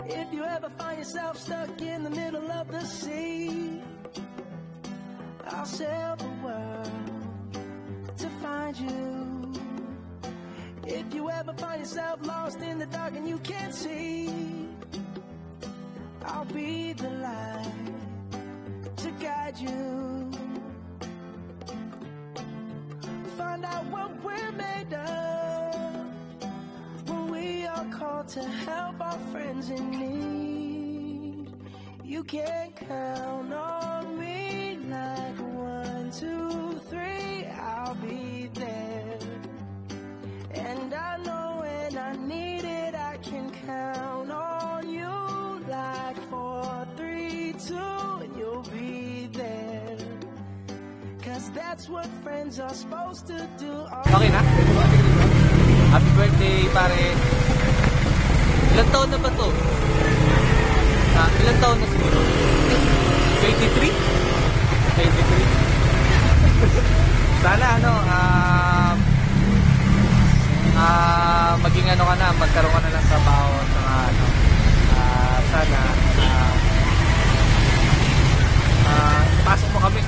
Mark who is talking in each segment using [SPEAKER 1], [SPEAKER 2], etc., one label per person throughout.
[SPEAKER 1] If you ever find yourself stuck in the middle of the sea, I'll sail the world to find you. If you ever find yourself lost in the dark and you can't see, I'll be the light to guide you. Find out what we're made of when we are called to help our friends in need. You can count on me like 1, 2, 3, I'll be there. And I know when I need it, I can count on you like 4, 3, 2, and you'll be there. Cause that's what friends are supposed to do.
[SPEAKER 2] Okay na? Happy birthday, pare. Ilang taon na ba to? Ilang taon na siguro? 23? 23. Sana maging ka na, magkaroon ka na ng trabaho sa sana pasok mo kami.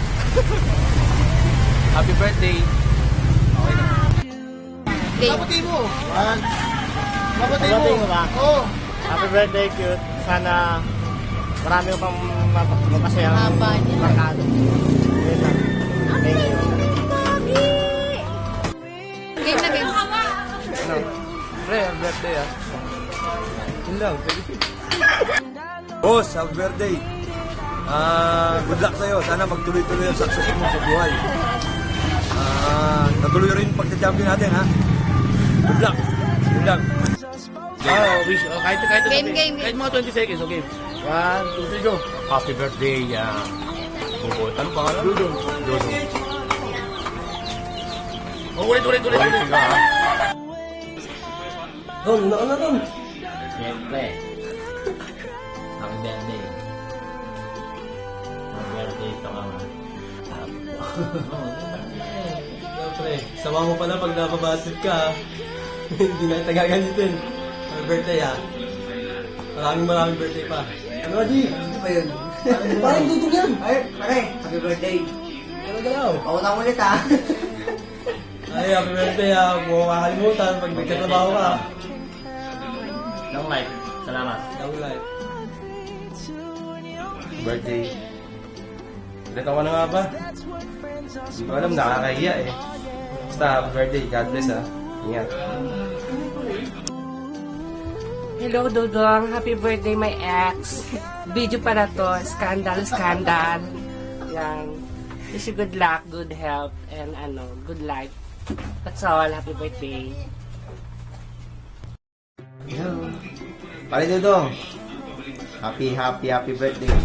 [SPEAKER 2] Happy birthday. Okay na.
[SPEAKER 3] Mabuti mo. Mabuti mo ba? Oo. Happy birthday, cute. Sana marami pang mapasayang markado. Yun lang. Thank you.
[SPEAKER 4] Game na game.
[SPEAKER 2] Ano? Pre, happy birthday Yun lang.
[SPEAKER 5] Boss, happy birthday. Good luck sa'yo. Sana magtuloy-tuloy ang success mo sa buhay. Natuloy rin pagka-champion natin, ha? Good luck. Good luck.
[SPEAKER 3] Wish. Kahit
[SPEAKER 4] Game.
[SPEAKER 3] Kahit mga 20 seconds, okay. 1, 2, 3, go.
[SPEAKER 5] Happy birthday, Bubot. Ano pa ka lang?
[SPEAKER 3] Dudong. Ulit.
[SPEAKER 5] Dong.
[SPEAKER 3] Siyempre. Happy birthday. Happy birthday ito ka nga.
[SPEAKER 2] Siyempre, sama mo pala pag napabasip ka. Hindi na kita gagalitin. Happy birthday Maraming birthday pa.
[SPEAKER 5] Ano, Di? Ano ba yun? Parang dudong yan.
[SPEAKER 6] Ay, pare, happy birthday.
[SPEAKER 2] Galaw.
[SPEAKER 6] Pautang ulit ha.
[SPEAKER 2] Ay, happy birthday Huwag mo makakalimutan pag nagkatrabaho ka.
[SPEAKER 3] Long life. Salamat.
[SPEAKER 2] Long life.
[SPEAKER 5] Birthday. Ilan taon ka na nga ba? Hindi ko alam, nakakahiya Basta, happy birthday. God bless, Ingat.
[SPEAKER 7] Hello, Dudong. Happy birthday, my ex. Video para to. Scandal. Yan. Wish you good luck, good health, and good life. That's all. Happy birthday.
[SPEAKER 6] Hello. Pare Dudong. Happy birthday.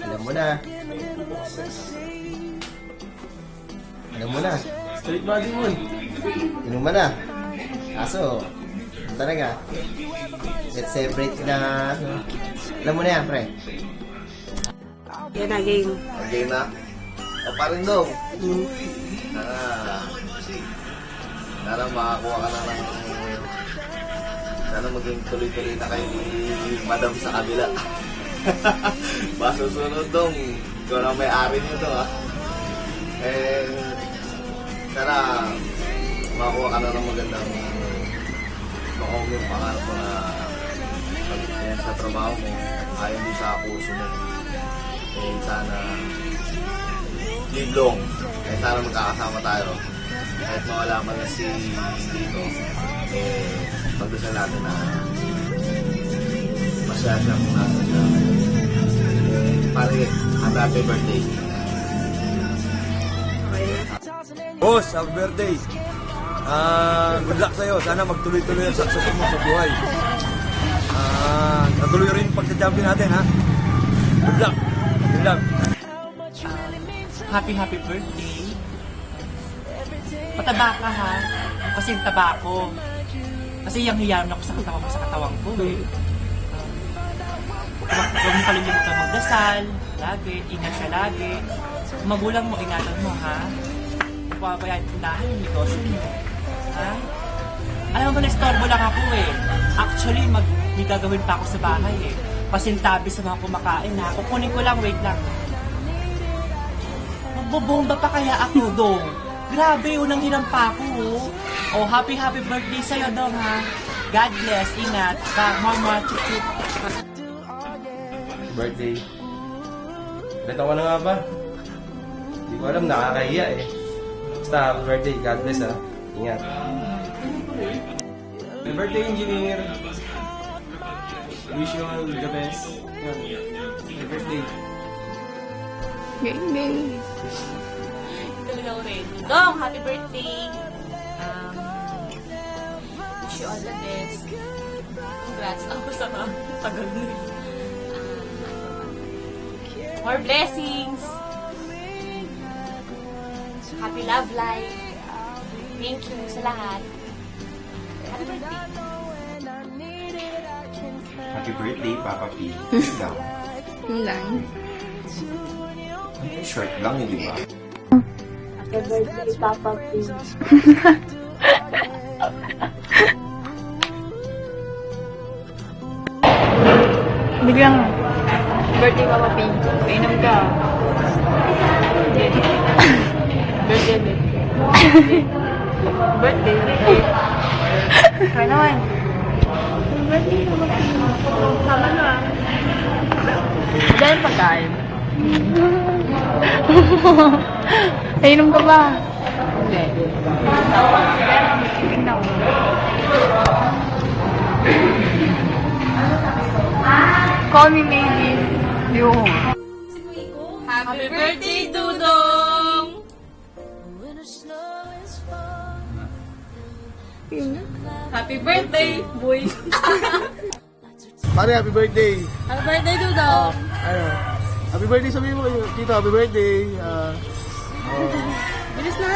[SPEAKER 6] Alam mo na.
[SPEAKER 2] Street body mo
[SPEAKER 6] Inuman na. Kaso, talaga. Let's celebrate na. Alam mo na yan, pre.
[SPEAKER 7] Yan na, game.
[SPEAKER 6] Okay na. O parin Dong. Sana makakuha ka na ng... Sana maging tuloy-tuloy na kayo ni Madam sa kabila. Masusunod Dong. Ikaw na may-ari nito sana makakuha ka na ng magandang makuha yung pangarap mo na pag sa trabaho mo ayon din sa puso mo. Sana live long. Sana magkakasama tayo. Kahit mawala man na si dito, pagdasal natin na masaya siya kung nasa siya. Pare, happy birthday.
[SPEAKER 5] Boss, happy birthday. Good luck sa'yo. Sana magtuloy-tuloy ang success mo sa buhay. Natuloy rin pagka-champion natin, ha? Good luck. Good luck.
[SPEAKER 7] Happy birthday. Pataba ka, ha? Kasi yung taba ko. Kasi yung hiyaman ako sa katawan ko, Huwag mo kalimutan magdasal. Lagi. Ingat ka lagi. Magulang mo, ingatan mo, ha? Papabayaan unahin yung negosyo mo. Ha? Alam mo, na-istorbo lang ako eh. Actually, may gagawin pa ako sa bahay eh. Pasintabi sa mga kumakain na. Kukunin ko lang, wait lang. Magbobomba pa kaya ako, Dong? Grabe, unang hiram pa ako, oh. Oh, happy birthday sa'yo, Dong, ha? God bless, ingat. Mama, chup-chup.
[SPEAKER 5] Birthday. Ilan taon ka na nga ba? Hindi ko alam, nakakahiya eh. Basta, happy birthday. God bless ha. Ingat.
[SPEAKER 2] Happy birthday, engineer. Wish you all the best. Yan. Happy birthday.
[SPEAKER 4] Hello, Ren. Dong, happy birthday. Wish you all the best. Congrats. Ako sa tagal na yun. More blessings. Happy love life. Thank you sa lahat. Happy birthday.
[SPEAKER 8] Happy birthday, Papa P. Ikaw.
[SPEAKER 9] Yun lang.
[SPEAKER 8] Ang short lang yun, di ba?
[SPEAKER 9] Happy birthday, Papa P. Biglang, birthday, Papa P. Painom ka. Birthday, birthday. Kaya naman. Birthday, Papa P. Tama na. Dahil pagkain. Nainom ka ba? Hindi. Call me maybe. Yung.
[SPEAKER 4] Happy birthday, Dudong! Happy birthday, boy!
[SPEAKER 6] Pare, happy birthday.
[SPEAKER 4] Happy birthday, Dudong!
[SPEAKER 6] Ano? Happy birthday sabihin mo kayo. Tito, happy birthday.
[SPEAKER 4] Bilis na!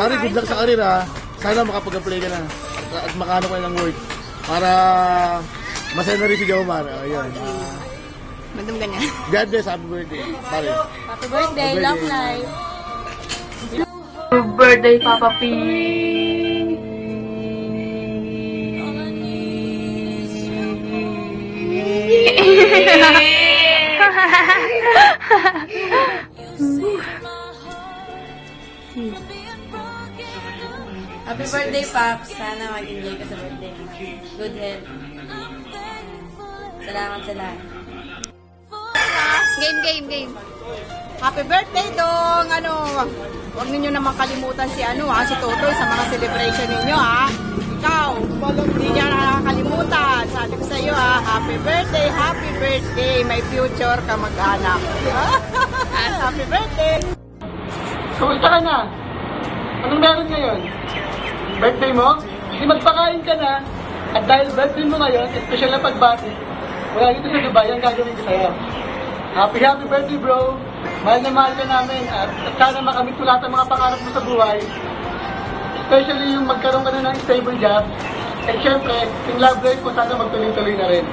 [SPEAKER 6] Pare, good luck sa career ha. Sana makapag-apply ka na. At makaano ka ng work. Para masaya na rin si Jomar. Ayun.
[SPEAKER 9] Madam ganyan.
[SPEAKER 6] God bless, happy birthday. Pare.
[SPEAKER 4] Happy birthday, long life!
[SPEAKER 9] Happy birthday, Papa P.
[SPEAKER 4] Happy birthday, Pops! Sana mag-enjoy ka sa birthday. Good health. Salamat sa lahat.
[SPEAKER 9] Game.
[SPEAKER 10] Happy birthday, Dong! Huwag ninyo naman kalimutan si si Totoy sa mga celebration ninyo, ha? Ikaw, hindi niya nakakalimutan. Sabi ko sa iyo, happy birthday, may future ka mag-anak. Happy birthday!
[SPEAKER 11] Kamusta ka na? Anong meron ngayon? Birthday mo? Hindi magpakain ka na. At dahil birthday mo ngayon, special na pagbati, wala dito sa Dubai, ang gagawin ko sa'yo. Happy birthday, bro! Mahal na mahal ka namin at sana makamit mo lahat ang mga pangarap mo sa buhay. Especially yung magkaroon ka na ng stable job. And syempre, yung love life mo sana magtuloy-tuloy na rin.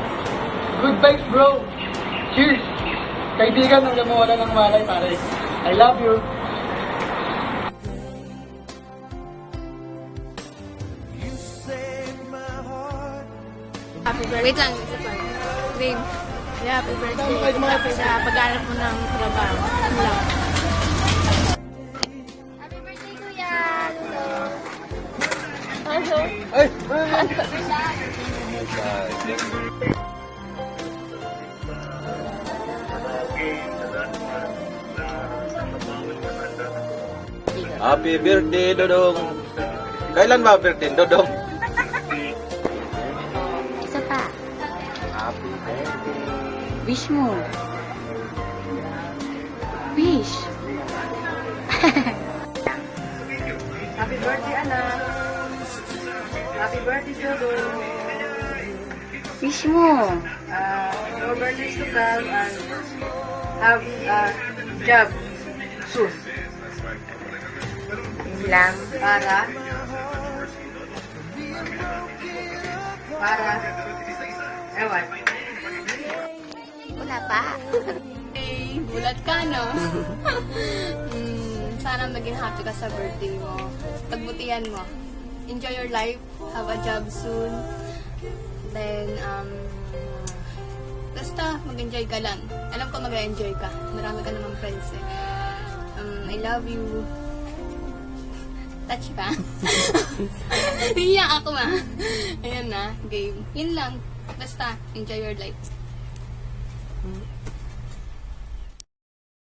[SPEAKER 11] Good vibes, bro! Cheers! Kaibigan hanggang mawala ng malay, pare. I love you!
[SPEAKER 9] Happy birthday. Wait lang, isa pa. Game. Yeah, happy birthday. Sa pag-aarap mo ng trabaho. Ano lang. Happy birthday, Kuya! Hello.
[SPEAKER 6] Happy birthday, Dodong. Kailan ba birthday, Dodong?
[SPEAKER 9] Isa pa.
[SPEAKER 6] Happy birthday.
[SPEAKER 9] Wish mo. Wish.
[SPEAKER 10] Happy birthday, anak! Happy birthday, Dodo!
[SPEAKER 9] Wish mo.
[SPEAKER 10] Your birthday is to come and have a job soon.
[SPEAKER 9] Yun lang.
[SPEAKER 10] Para, ewan.
[SPEAKER 9] Wala pa.
[SPEAKER 4] Bulat ka, no? Sana maging happy ka sa birthday mo. Pagbutihan mo.
[SPEAKER 9] enjoy your life. Have a job soon. Then, basta mag-enjoy ka lang. Alam ko mag-enjoy ka. Marami ka namang friends eh. I love you. Touch ka. Hiya ako ma. Ayan na, game. Yun lang. Basta, enjoy your life.